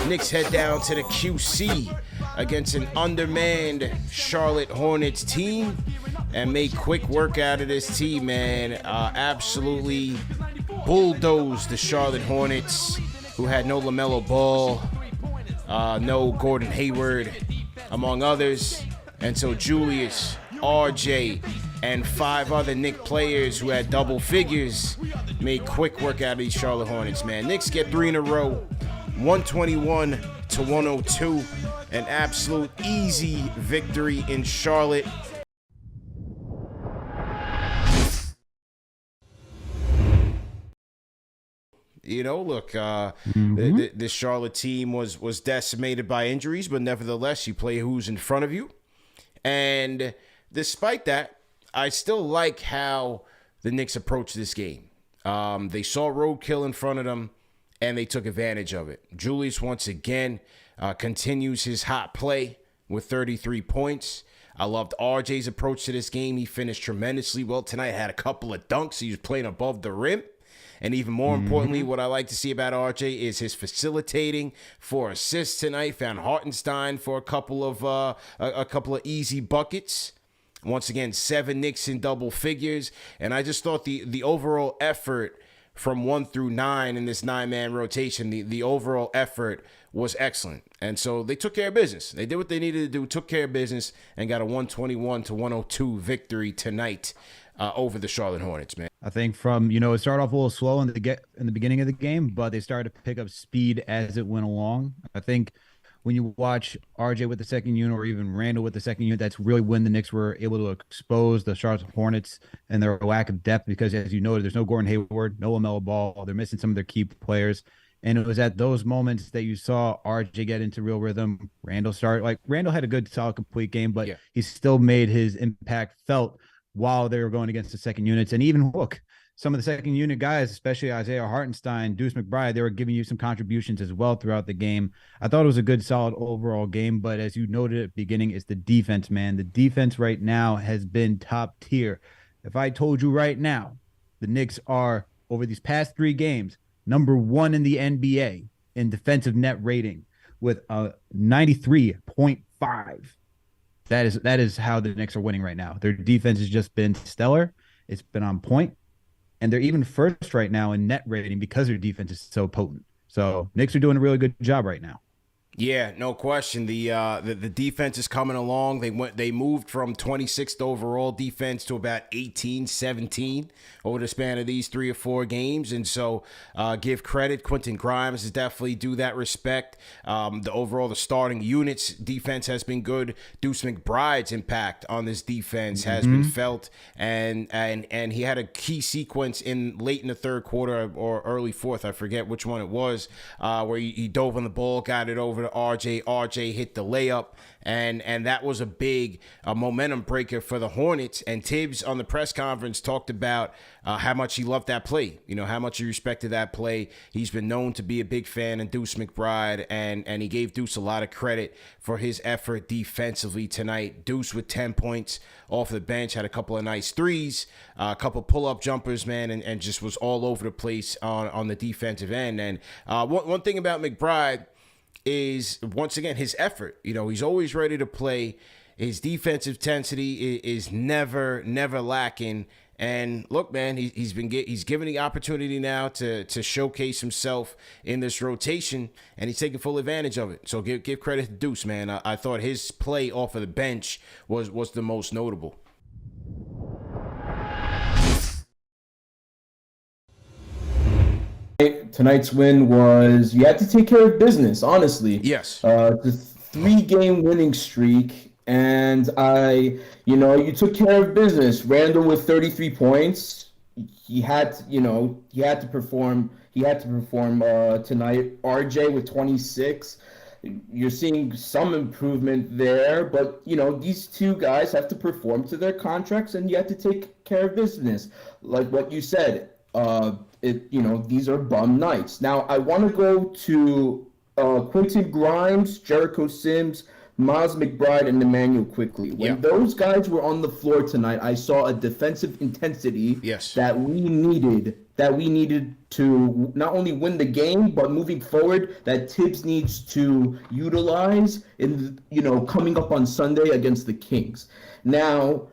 Knicks head down to the QC against an undermanned Charlotte Hornets team and make quick work out of this team, man. Absolutely bulldozed the Charlotte Hornets, who had no LaMelo Ball, no Gordon Hayward, among others. And so Julius, RJ, and 5 other Knicks players who had double figures made quick work out of these Charlotte Hornets, man. Knicks get 3 in a row, 121-102, an absolute easy victory in Charlotte. You know, look, this Charlotte team was decimated by injuries, but nevertheless, you play who's in front of you. And despite that, I still like how the Knicks approached this game. They saw roadkill in front of them, and they took advantage of it. Julius, once again, continues his hot play with 33 points. I loved RJ's approach to this game. He finished tremendously well tonight, had a couple of dunks. He was playing above the rim. And even more importantly, what I like to see about RJ is his facilitating. 4 assists tonight. Found Hartenstein for a couple of easy buckets. Once again, 7 Knicks in double figures. And I just thought the overall effort from 1 through 9 in this 9-man rotation, the overall effort was excellent. And so they took care of business. They did what they needed to do, took care of business, and got a 121-102 victory tonight over the Charlotte Hornets, man. I think it started off a little slow in the beginning of the game, but they started to pick up speed as it went along. I think when you watch RJ with the second unit or even Randle with the second unit, that's really when the Knicks were able to expose the Charlotte Hornets and their lack of depth because, as you noted, there's no Gordon Hayward, no LaMelo Ball. They're missing some of their key players. And it was at those moments that you saw RJ get into real rhythm. Randle had a good, solid, complete game, but he still made his impact felt while they were going against the second units. And even some of the second unit guys, especially Isaiah Hartenstein, Deuce McBride, they were giving you some contributions as well throughout the game. I thought it was a good, solid overall game. But as you noted at the beginning, it's the defense, man. The defense right now has been top tier. If I told you right now, the Knicks are, over these past 3 games, number 1 in the NBA in defensive net rating with a 93.5. That is how the Knicks are winning right now. Their defense has just been stellar. It's been on point. And they're even first right now in net rating because their defense is so potent. So Knicks are doing a really good job right now. Yeah, no question. The defense is coming along. They moved from 26th overall defense to about 18, 17 over the span of these 3 or 4 games. And so give credit. Quentin Grimes is definitely due that respect. The starting units defense has been good. Deuce McBride's impact on this defense has been felt. And he had a key sequence late in the third quarter or early fourth, I forget which one it was, where he dove on the ball, got it over to RJ. RJ hit the layup, and that was a big momentum breaker for the Hornets. And Tibbs on the press conference talked about how much he loved that play, how much he respected that play. He's been known to be a big fan of Deuce McBride, and he gave Deuce a lot of credit for his effort defensively tonight. Deuce with 10 points off the bench, had a couple of nice threes, a couple pull-up jumpers, man, and just was all over the place on the defensive end. And one thing about McBride is, once again, his effort. He's always ready to play. His defensive intensity is never lacking. And look, man, he's given the opportunity now to showcase himself in this rotation, and he's taking full advantage of it. So give credit to Deuce, man. I thought his play off of the bench was the most notable. Tonight's win was, you had to take care of business, honestly. Yes. The 3-game winning streak, and you took care of business. Randle with 33 points. He had to perform tonight. RJ with 26. You're seeing some improvement there, but these 2 guys have to perform to their contracts, and you have to take care of business. Like what you said, these are bum nights. Now I want to go to Quentin Grimes, Jericho Sims, Miles McBride and Emmanuel Quickly. When those guys were on the floor tonight, I saw a defensive intensity that we needed to not only win the game, but moving forward, that Tibbs needs to utilize in coming up on Sunday against the Kings. Now,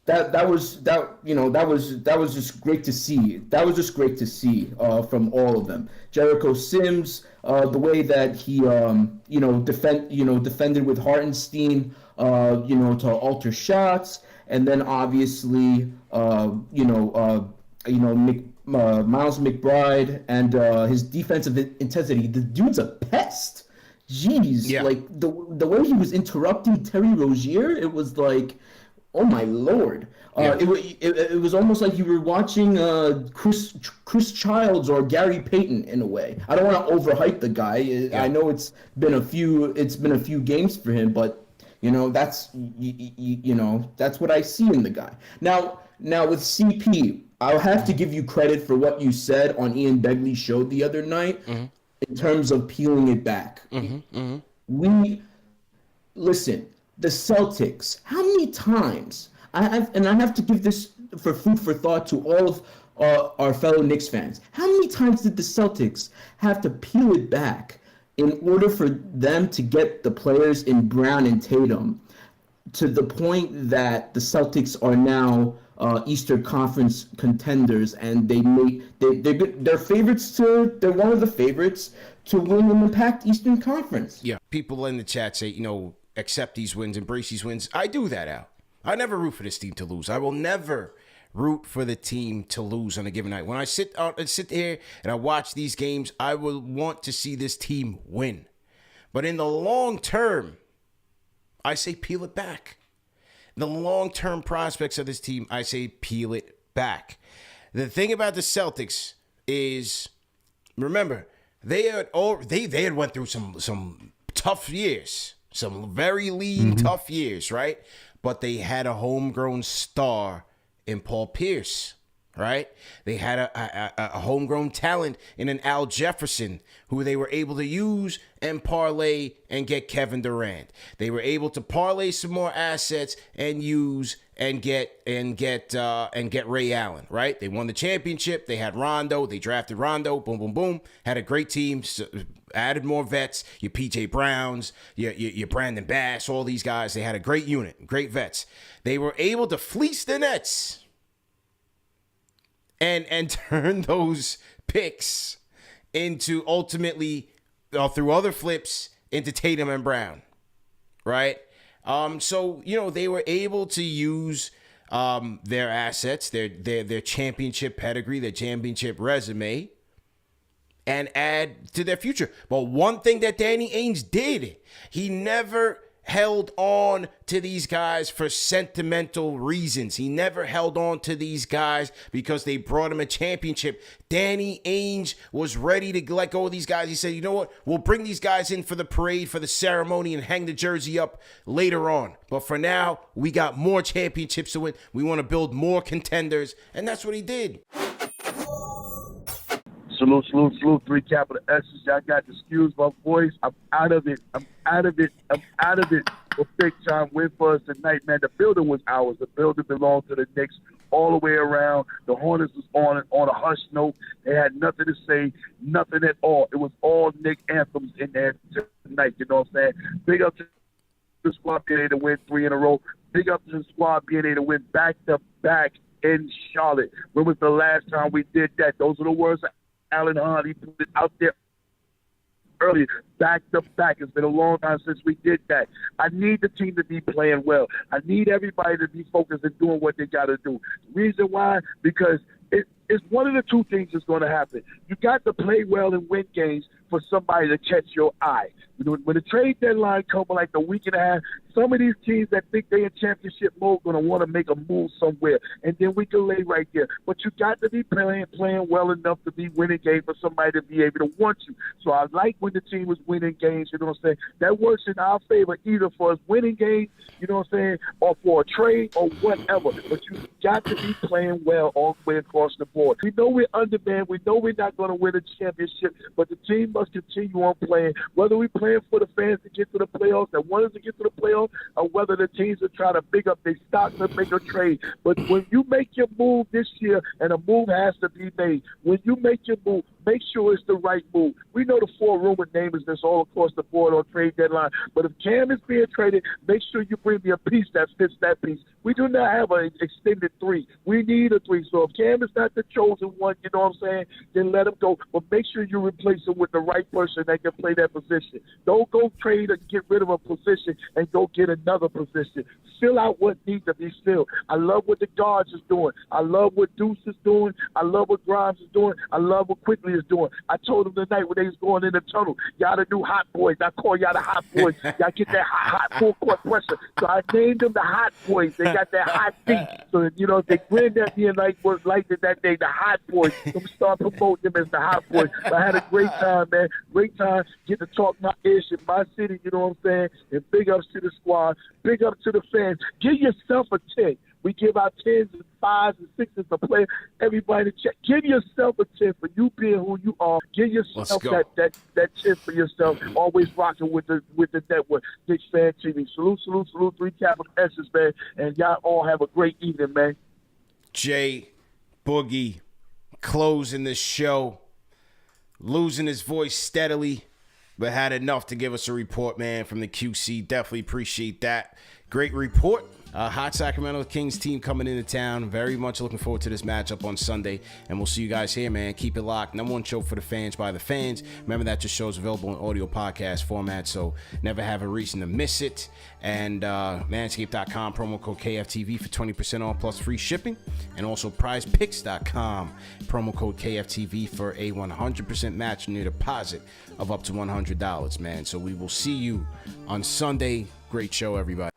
that was just great to see. That was just great to see from all of them. Jericho Sims, the way that he defended with Hartenstein, to alter shots, and then obviously Miles McBride and his defensive intensity. The dude's a pest. Jeez, like the way he was interrupting Terry Rozier, it was like, oh my lord! It was almost like you were watching Chris Childs or Gary Payton in a way. I don't want to overhype the guy. I know it's been a few games for him, but that's that's what I see in the guy. Now with CP, I'll have to give you credit for what you said on Ian Begley's show the other night in terms of peeling it back. Listen. The Celtics, how many times, I have to give this for food for thought to all of our fellow Knicks fans, how many times did the Celtics have to peel it back in order for them to get the players in Brown and Tatum to the point that the Celtics are now Eastern Conference contenders, and they're favorites they're one of the favorites to win in the packed Eastern Conference. Yeah, people in the chat say, accept these wins, embrace these wins. I do that, Al. I never root for this team to lose. I will never root for the team to lose on a given night. When I sit here and I watch these games, I will want to see this team win. But in the long term, I say peel it back. The long-term prospects of this team, I say peel it back. The thing about the Celtics is, remember, they had went through some tough years. Some very lean, tough years, right? But they had a homegrown star in Paul Pierce, right? They had a homegrown talent in an Al Jefferson who they were able to use and parlay and get Kevin Durant. They were able to parlay some more assets and use and get Ray Allen, right? They won the championship. They had Rondo. They drafted Rondo. Boom, boom, boom. Had a great team. Added more vets. Your PJ Browns, your Brandon Bass, all these guys. They had a great unit, great vets. They were able to fleece the Nets and turn those picks into ultimately through other flips into Tatum and Brown, right? So they were able to use their assets, their championship pedigree, their championship resume, and add to their future. But one thing that Danny Ainge did, he never held on to these guys for sentimental reasons. He never held on to these guys because they brought him a championship. Danny Ainge was ready to let go of these guys. He said, you know what? We'll bring these guys in for the parade, for the ceremony, and hang the jersey up later on. But for now, we got more championships to win. We want to build more contenders. And that's what he did. Salute, 3 capital S's. Y'all got to excuse my voice. I'm out of it. A big time win for us tonight, man. The building was ours. The building belonged to the Knicks all the way around. The Hornets was on a hush note. They had nothing to say, nothing at all. It was all Knick anthems in there tonight, you know what I'm saying? Big up to the squad being able to win 3 in a row. Big up to the squad being able to win back-to-back in Charlotte. When was the last time we did that? Those are the words of Alan Hahn. He put it out there earlier, back to back. It's been a long time since we did that. I need the team to be playing well. I need everybody to be focused and doing what they got to do. Reason why? Because it's one of the two things that's going to happen. You got to play well and win games for somebody to catch your eye. When the trade deadline comes like a week and a half, some of these teams that think they're in championship mode going to want to make a move somewhere, and then we can lay right there. But you got to be playing well enough to be winning games for somebody to be able to want you. So I like when the team was winning games, you know what I'm saying? That works in our favor either for us winning games, you know what I'm saying, or for a trade or whatever. But you got to be playing well all the way across the board. We know we're undermanned. We know we're not going to win a championship, but the team must continue on playing. Whether we play praying for the fans to get to the playoffs, that want us to get to the playoffs, or whether the teams are trying to big up their stocks and make a trade. But when you make your move this year, and a move has to be made, when you make your move, make sure it's the right move. We know the 4 rumored names that's all across the board on trade deadline. But if Cam is being traded, make sure you bring me a piece that fits that piece. We do not have an extended 3. We need a 3. So if Cam is not the chosen one, you know what I'm saying, then let him go. But make sure you replace him with the right person that can play that position. Don't go trade and get rid of a position and go get another position. Fill out what needs to be filled. I love what the guards is doing. I love what Deuce is doing. I love what Grimes is doing. I love what Quickly is doing. I told them tonight when they was going in the tunnel, y'all the new hot boys. I call y'all the hot boys. Y'all get that hot full court pressure. So I named them the hot boys. They got that hot feet. So, you know, they grinned at me and like it that day, the hot boys. So we start promoting them as the hot boys. But I had a great time, man. Great time. Get to talk my ish in my city, you know what I'm saying? And big ups to the squad. Big up to the fans. Give yourself a 10. We give out 10s and 5s and 6s to play. Everybody to check. Give yourself a 10 for you being who you are. Give yourself that 10 for yourself. Always rocking with the network. KnicksFanTV. Salute, 3 capital S's, man. And y'all all have a great evening, man. Jay Boogie closing this show, losing his voice steadily, but had enough to give us a report, man, from the QC. Definitely appreciate that. Great report. Hot Sacramento Kings team coming into town. Very much looking forward to this matchup on Sunday. And we'll see you guys here, man. Keep it locked. Number 1 show for the fans by the fans. Remember that your show is available in audio podcast format, so never have a reason to miss it. And manscaped.com, promo code KFTV for 20% off plus free shipping. And also prizepicks.com, promo code KFTV for a 100% match in your deposit of up to $100, man. So we will see you on Sunday. Great show, everybody.